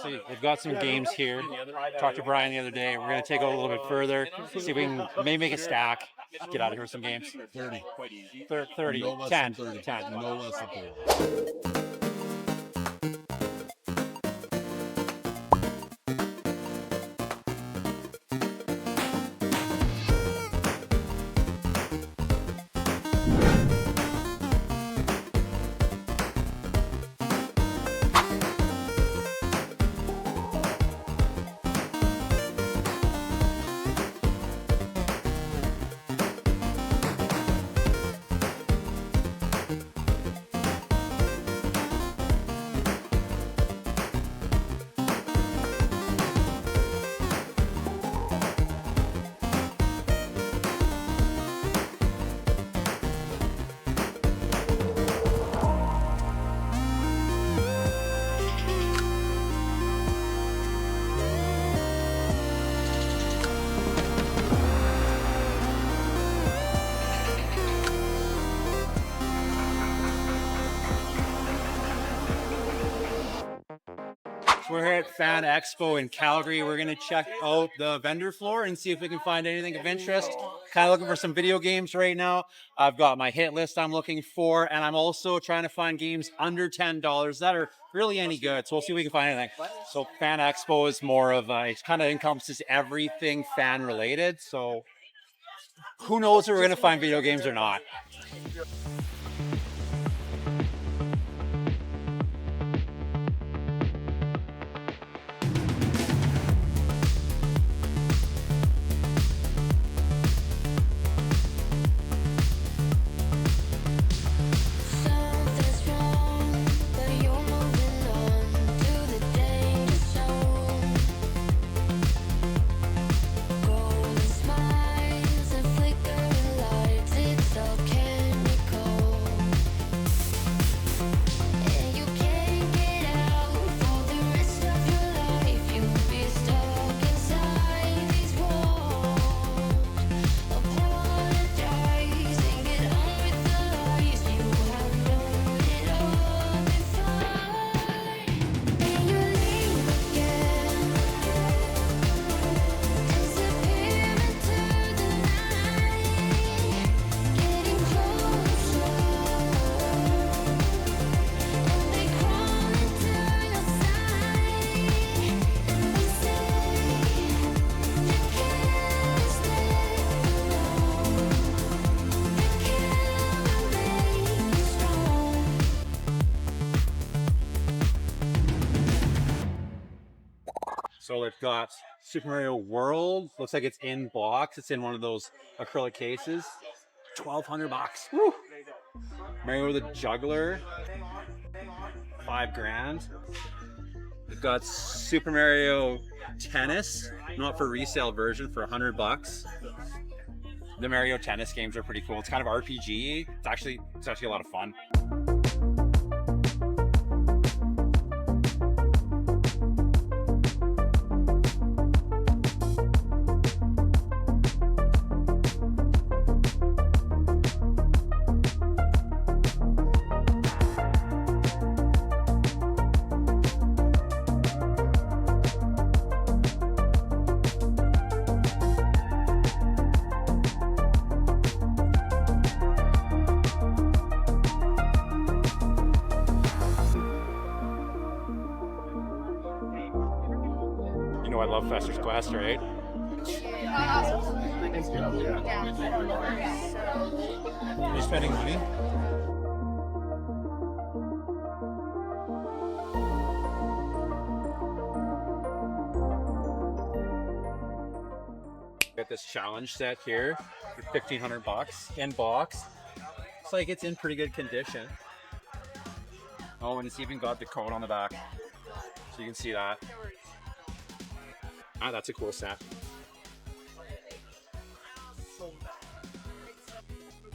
See, they've got some games here. Talked to Brian the other day. We're going to take it a little bit further, see if we can maybe make a stack. Get out of here with some games. 30. 30, No less 10, than 30. 10. No less than 30. So we're here at Fan Expo in Calgary. We're going to check out the vendor floor and see if we can find anything of interest. Kind of looking for some video games right now. I've got my hit list I'm looking for, and I'm also trying to find games under $10 that are really any good. So we'll see if we can find anything. So Fan Expo is more of it kind of encompasses everything fan related. So who knows if we're going to find video games or not. So they've got Super Mario World. Looks like it's in box. It's in one of those acrylic cases. $1,200. Woo! Mario the Juggler. $5,000. We've got Super Mario Tennis, not for resale version, for $100. The Mario Tennis games are pretty cool. It's kind of RPG. It's actually a lot of fun. You know I love Fester's Quest, right? Are you spending money? Got this challenge set here for $1,500 in box. Looks like it's in pretty good condition. Oh, and it's even got the code on the back, so you can see that. Ah, that's a cool set.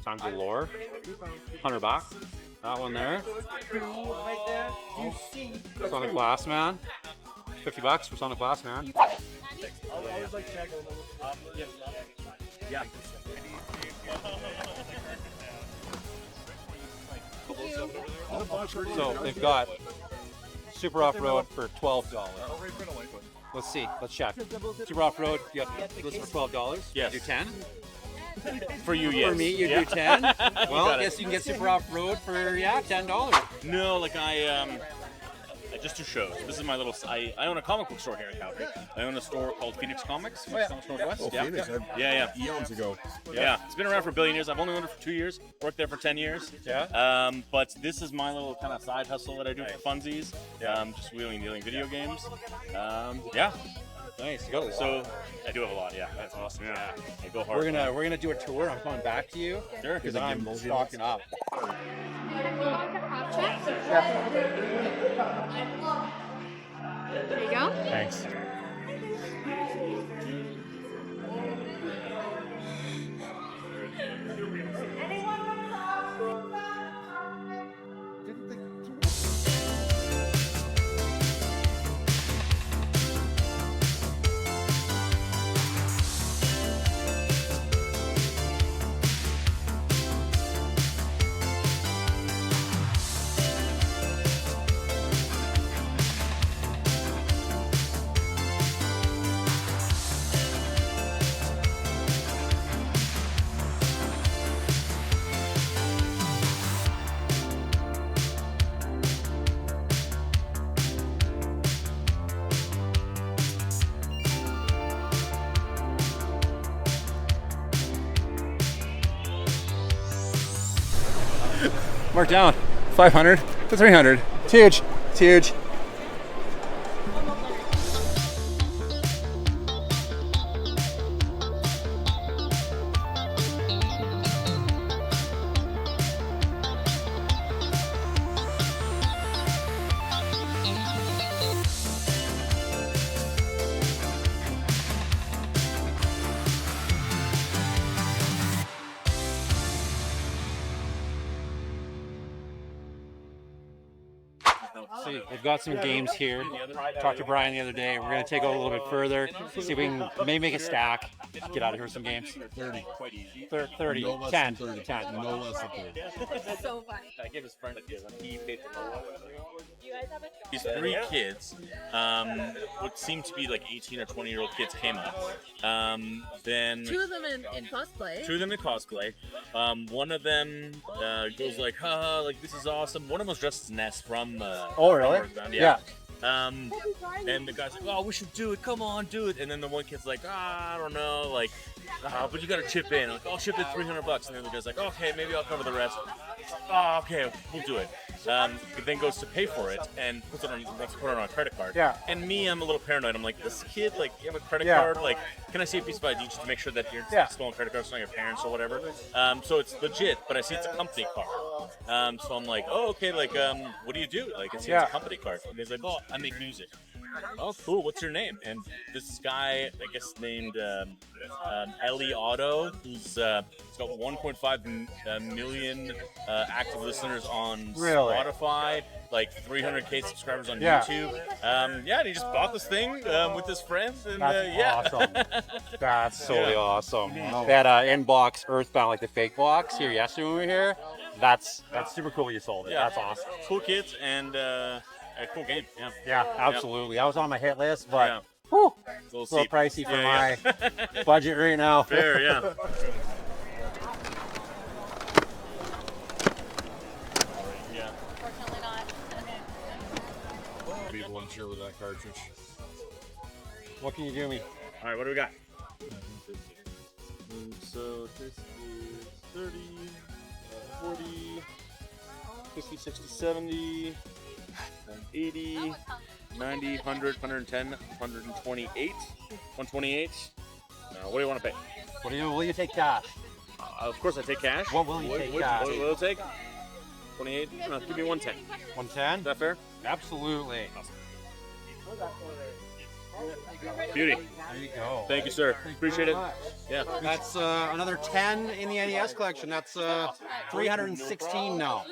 Times of Lore, $100. That one there. Sonic Glass Man, $50 for Sonic Glass Man. Yeah. So they've got Super Off-Road for $12. Let's see. Let's check. Super Off-Road, you have this for $12. Yes. You do 10? For you, yes. For me, you do 10? Well, I guess you can get Super Off-Road for, $10. No, like I just do shows. This is my little. I own a comic book store here in Calgary. I own a store called Phoenix Comics, Northwest. Phoenix. Yeah. Eons ago. Yeah, it's been around for a billion years. I've only owned it for 2 years. Worked there for 10 years. Yeah. But this is my little kind of side hustle that I do for funsies. Just wheeling and dealing video games. Yeah. Nice. You got a lot. So I do have a lot. Yeah, that's awesome. Yeah. I go hard. We're gonna do a tour. I'm coming back to you. Sure. Because I'm stocking up. There you go. Thanks. Mark down 500 to 300. It's huge. It's huge. See, we've got some games here. Talked to Brian the other day. We're going to take it a little bit further. See if we can maybe make a stack. Get out of here with some games. 30. 30, No less 10, than 30. 10. No less than 30. So funny. I gave his friend a gift. He paid for You guys have a These 3 kids, what seemed to be like 18 or 20-year-old kids came up. Then 2 of them in cosplay. 2 of them in cosplay. One of them goes like, "Ha, like this is awesome." One of them was dressed as Ness from. Oh, really? Earthbound, Yeah. And the guy's like, "Oh, we should do it. Come on, do it." And then the one kid's like, "I don't know, like, but you gotta chip in." I'm like, "I'll chip in $300." And the other guy's like, "Okay, maybe I'll cover the rest." "Oh, okay, we'll do it." He then goes to pay for it and puts it on a credit card. Yeah. And me, I'm a little paranoid. I'm like, this kid, like, you have a credit Yeah. card? Like, can I see a piece of ID just to make sure that you're stolen credit card, it's not your parents or whatever? So it's legit, but I see it's a company card. So I'm like, oh, okay, like, what do you do? Like, it's a company card. And he's like, oh, I make music. Oh, cool. What's your name? And this guy, I guess, named Ellie Otto, who's got 1.5 million active listeners on Really? Spotify, like 300K subscribers on Yeah. YouTube. And he just bought this thing with his friends, and That's awesome. That's totally Yeah. awesome. That inbox Earthbound, like the fake box here yesterday when we were here. That's super cool you sold it. Yeah. That's awesome. Cool kids and a cool game. Yeah. Yeah, absolutely. I was on my hit list, but Yeah. whew, It's a it's a little steep. pricey for Yeah, my budget right now. Fair, yeah. Yeah. Unfortunately not. Okay. People unsure with that cartridge. What can you do me? All right, what do we got? So this is 30, 40, 50, 60, 70, 80, 90, 100, 110, 128, 128. What do you want to pay? Will you take cash? Of course, I take cash. What will you take cash? What will it take? 28. No, give me 110. 110? Is that fair? Absolutely. Beauty. There you go. Thank you, sir. Appreciate it. Yeah. That's another 10 in the NES collection. That's 316 now.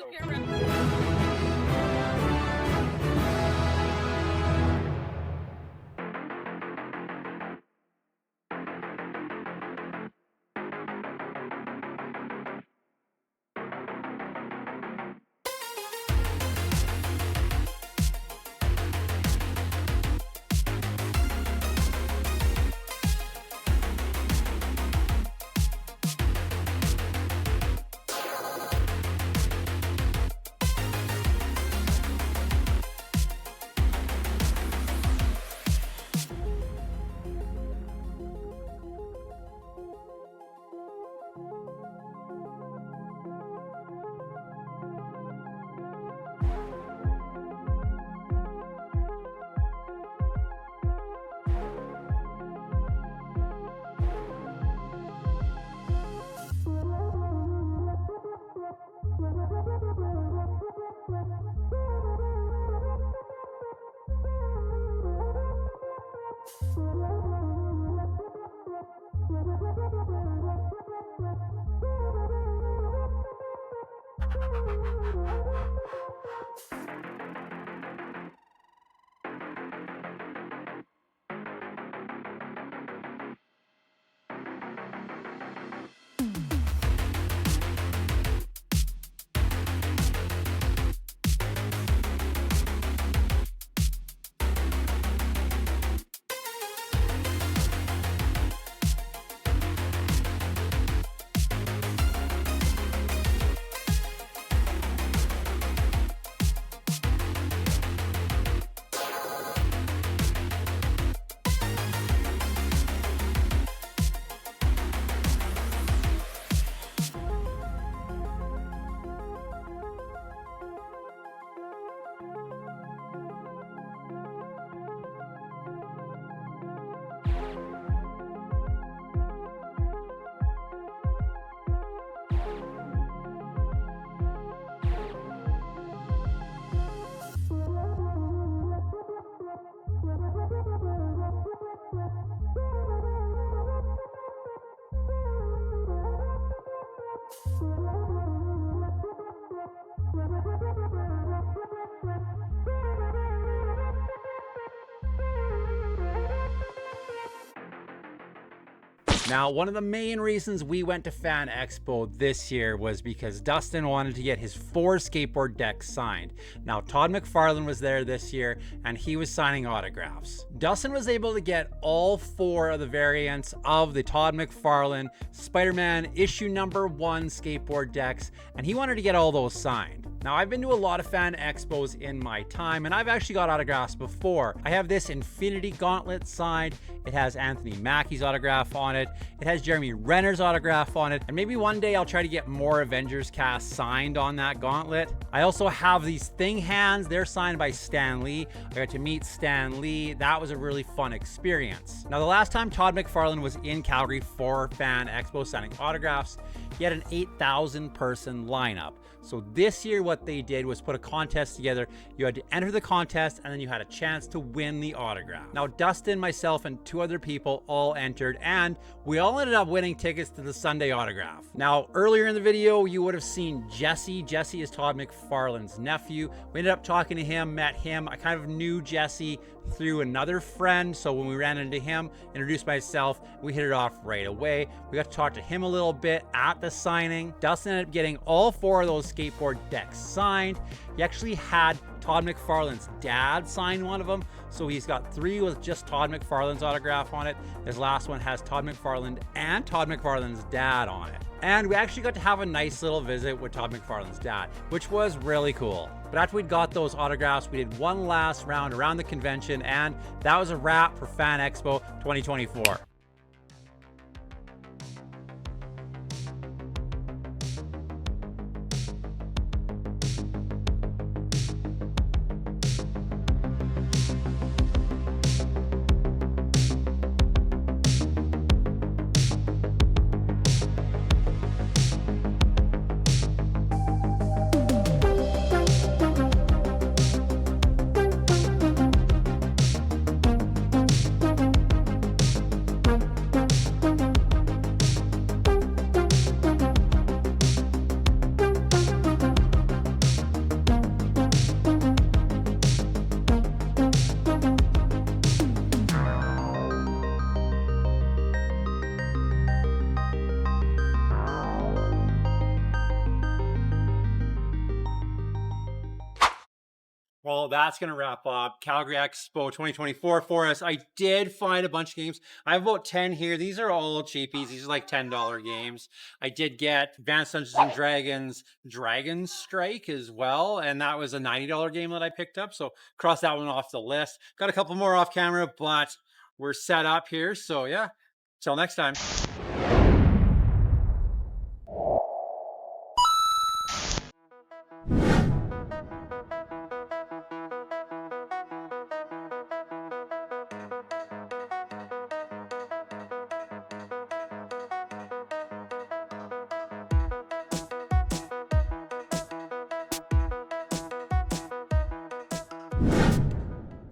Now, one of the main reasons we went to Fan Expo this year was because Dustin wanted to get his 4 skateboard decks signed. Now, Todd McFarlane was there this year and he was signing autographs. Dustin was able to get all 4 of the variants of the Todd McFarlane Spider-Man issue number 1 skateboard decks, and he wanted to get all those signed. Now, I've been to a lot of Fan Expos in my time, and I've actually got autographs before. I have this Infinity Gauntlet signed. It has Anthony Mackie's autograph on it. It has Jeremy Renner's autograph on it. And maybe one day I'll try to get more Avengers cast signed on that gauntlet. I also have these Thing hands. They're signed by Stan Lee. I got to meet Stan Lee. That was a really fun experience. Now, the last time Todd McFarlane was in Calgary for Fan Expo signing autographs, he had an 8,000 person lineup. So this year what they did was put a contest together. You had to enter the contest and then you had a chance to win the autograph. Now, Dustin, myself, and 2 other people all entered, and we all ended up winning tickets to the Sunday autograph. Now, earlier in the video, you would have seen Jesse. Jesse is Todd McFarlane's nephew. We ended up talking to him, met him. I kind of knew Jesse through another friend, so when we ran into him, introduced myself, we hit it off right away. We got to talk to him a little bit at the signing. Dustin ended up getting all 4 of those skateboard decks signed. He actually had Todd McFarlane's dad sign one of them, so he's got 3 with just Todd McFarlane's autograph on it. His last one has Todd McFarlane and Todd McFarlane's dad on it. And we actually got to have a nice little visit with Todd McFarlane's dad, which was really cool. But after we'd got those autographs, we did one last round around the convention, and that was a wrap for Fan Expo 2024. Well, that's going to wrap up Calgary Expo 2024 for us. I did find a bunch of games. I have about 10 here. These are all cheapies. These are like $10 games. I did get Advanced Dungeons & Dragons Dragon Strike as well, and that was a $90 game that I picked up, so cross that one off the list. Got a couple more off camera, but we're set up here, so yeah. Till next time.